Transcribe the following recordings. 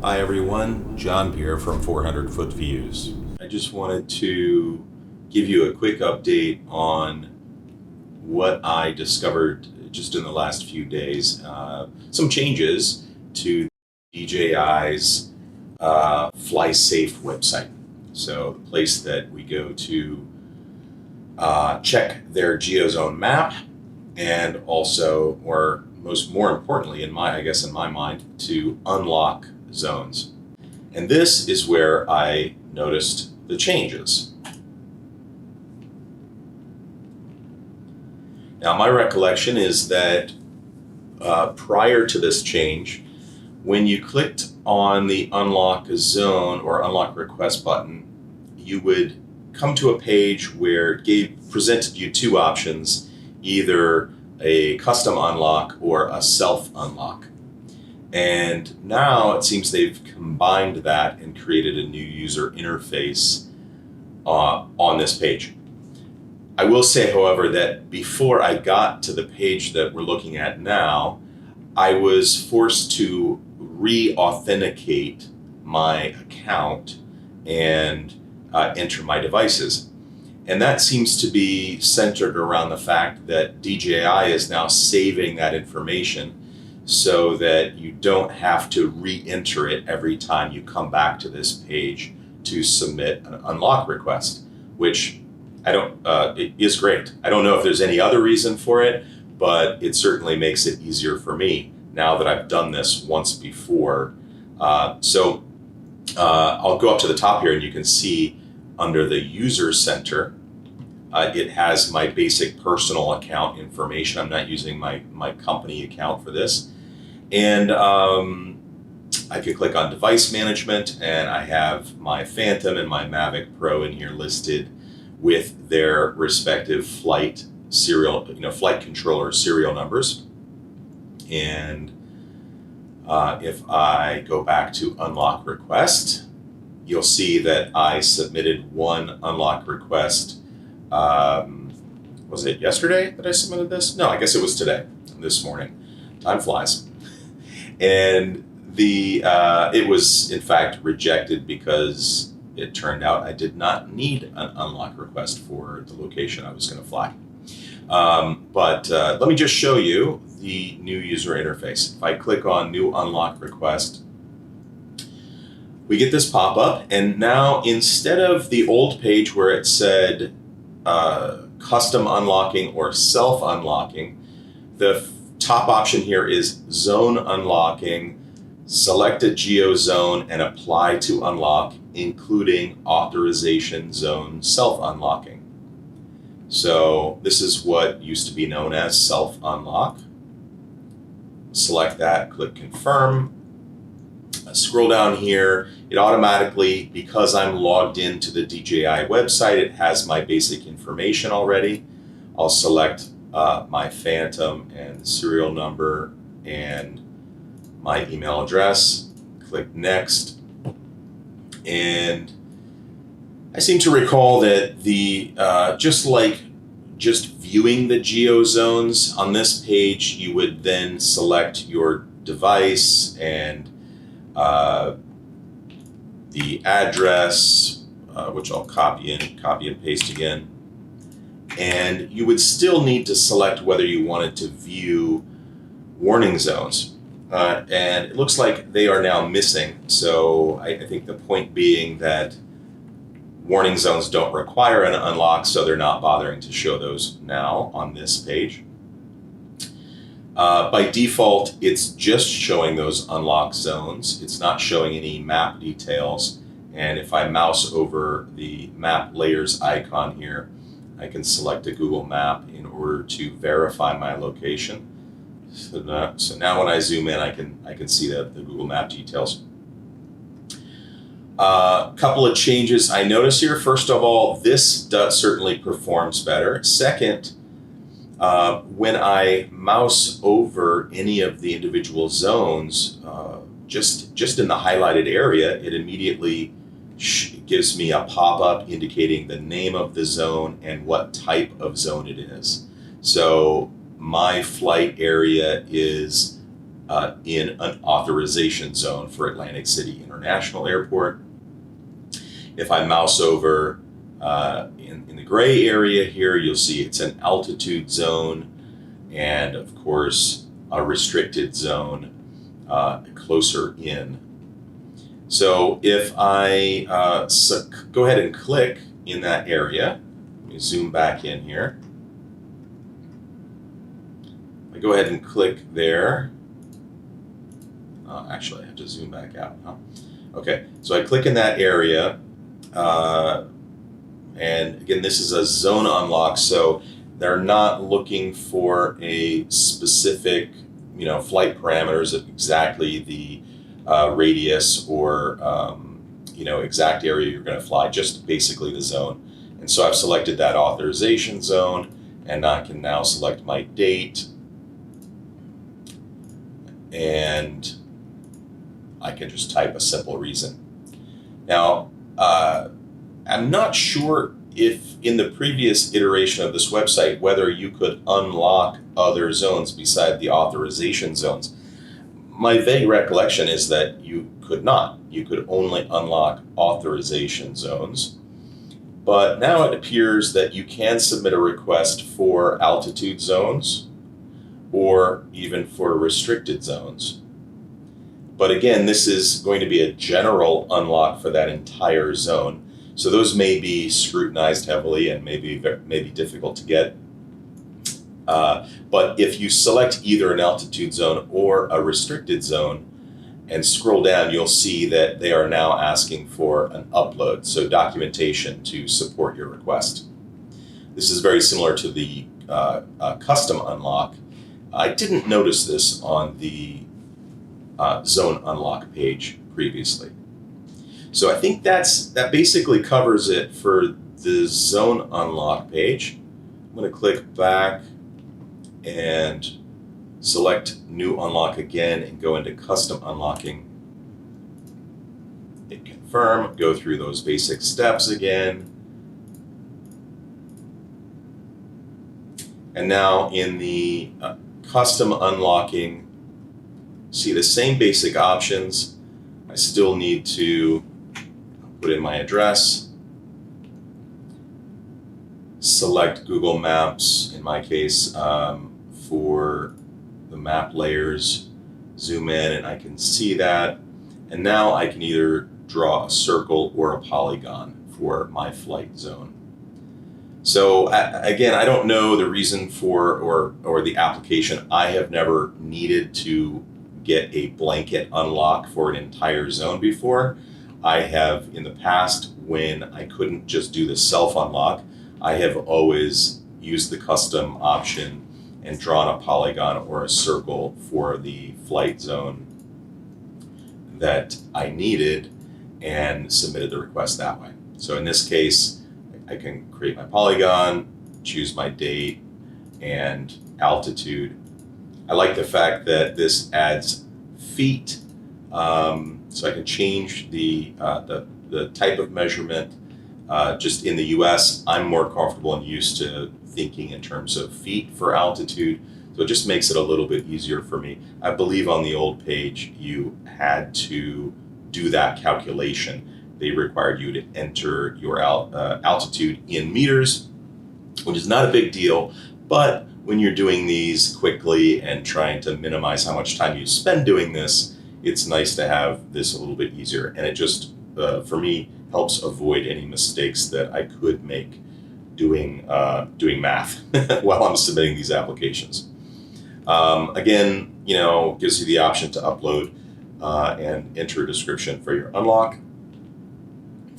Hi everyone, John here from 400 Foot Views. I just wanted to give you a quick update on what I discovered just in the last few days. Some changes to DJI's Flysafe website. So the place that we go to check their geozone map, and also, or more importantly, in my mind, to unlock zones. And this is where I noticed the changes. Now, my recollection is that prior to this change, when you clicked on the unlock a zone or unlock request button, you would come to a page where it presented you two options, either a custom unlock or a self unlock. And now it seems they've combined that and created a new user interface on this page. I will say, however, that before I got to the page that we're looking at now, I was forced to re-authenticate my account and enter my devices. And that seems to be centered around the fact that DJI is now saving that information so that you don't have to re-enter it every time you come back to this page to submit an unlock request, which it is great. I don't know if there's any other reason for it, but it certainly makes it easier for me now that I've done this once before. So I'll go up to the top here and you can see under the user center, it has my basic personal account information. I'm not using my company account for this. And I can click on device management, and I have my Phantom and my Mavic Pro in here listed with their respective flight controller serial numbers. And if I go back to unlock request, you'll see that I submitted one unlock request. Was it yesterday that I submitted this? No, I guess it was today, this morning. Time flies. And it was in fact rejected because it turned out I did not need an unlock request for the location I was going to fly. But let me just show you the new user interface. If I click on new unlock request, we get this pop-up, and now instead of the old page where it said custom unlocking or self-unlocking, the top option here is zone unlocking, select a geo zone and apply to unlock, including authorization zone self-unlocking. So this is what used to be known as self-unlock. Select that, click confirm. Scroll down here, it automatically, because I'm logged into the DJI website, it has my basic information already. I'll select my Phantom and serial number and my email address, click next. And I seem to recall that just viewing the geo zones on this page, you would then select your device and the address, which I'll copy and paste again. And you would still need to select whether you wanted to view warning zones. And it looks like they are now missing. So I think the point being that warning zones don't require an unlock, so they're not bothering to show those now on this page. By default, it's just showing those unlock zones. It's not showing any map details. And if I mouse over the map layers icon here, I can select a Google map in order to verify my location. So now when I zoom in, I can see the Google map details. Couple of changes I notice here. First of all, this certainly performs better. Second, when I mouse over any of the individual zones, just in the highlighted area, it immediately gives me a pop-up indicating the name of the zone and what type of zone it is. So my flight area is in an authorization zone for Atlantic City International Airport. If I mouse over in the gray area here, you'll see it's an altitude zone and, of course, a restricted zone closer in. So if I go ahead and click in that area, let me zoom back in here. I go ahead and click there. Actually, I have to zoom back out. Huh? Okay, so I click in that area. And again, this is a zone unlock, so they're not looking for a specific, flight parameters of exactly the radius or, exact area you're going to fly, just basically the zone. And so I've selected that authorization zone, and I can now select my date, and I can just type a simple reason. Now, I'm not sure if in the previous iteration of this website, whether you could unlock other zones beside the authorization zones. My vague recollection is that you could not. You could only unlock authorization zones. But now it appears that you can submit a request for altitude zones or even for restricted zones. But again, this is going to be a general unlock for that entire zone. So those may be scrutinized heavily and may be difficult to get. But if you select either an altitude zone or a restricted zone and scroll down, you'll see that they are now asking for an upload, so documentation to support your request. This is very similar to the custom unlock. I didn't notice this on the zone unlock page previously. So I think that basically covers it for the zone unlock page. I'm going to click back and select new unlock again and go into custom unlocking. Hit confirm, go through those basic steps again. And now in the custom unlocking, see the same basic options. I still need to put in my address, select Google Maps, in my case, for the map layers, zoom in and I can see that. And now I can either draw a circle or a polygon for my flight zone. So again, I don't know the reason for or the application. I have never needed to get a blanket unlock for an entire zone before. I have in the past, when I couldn't just do the self unlock, I have always used the custom option and drawn a polygon or a circle for the flight zone that I needed and submitted the request that way. So in this case, I can create my polygon, choose my date and altitude. I like the fact that this adds feet, so I can change the type of measurement. Just in the US, I'm more comfortable and used to thinking in terms of feet for altitude, so it just makes it a little bit easier for me. I believe on the old page you had to do that calculation. They required you to enter your altitude in meters, which is not a big deal, but when you're doing these quickly and trying to minimize how much time you spend doing this, it's nice to have this a little bit easier. And it just, for me, helps avoid any mistakes that I could make doing math while I'm submitting these applications. Again, gives you the option to upload and enter a description for your unlock.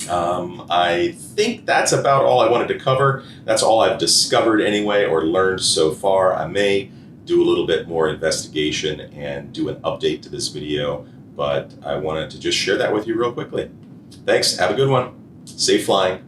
I think that's about all I wanted to cover. That's all I've discovered anyway, or learned so far. I may do a little bit more investigation and do an update to this video, but I wanted to just share that with you real quickly. Thanks, have a good one. Safe flying.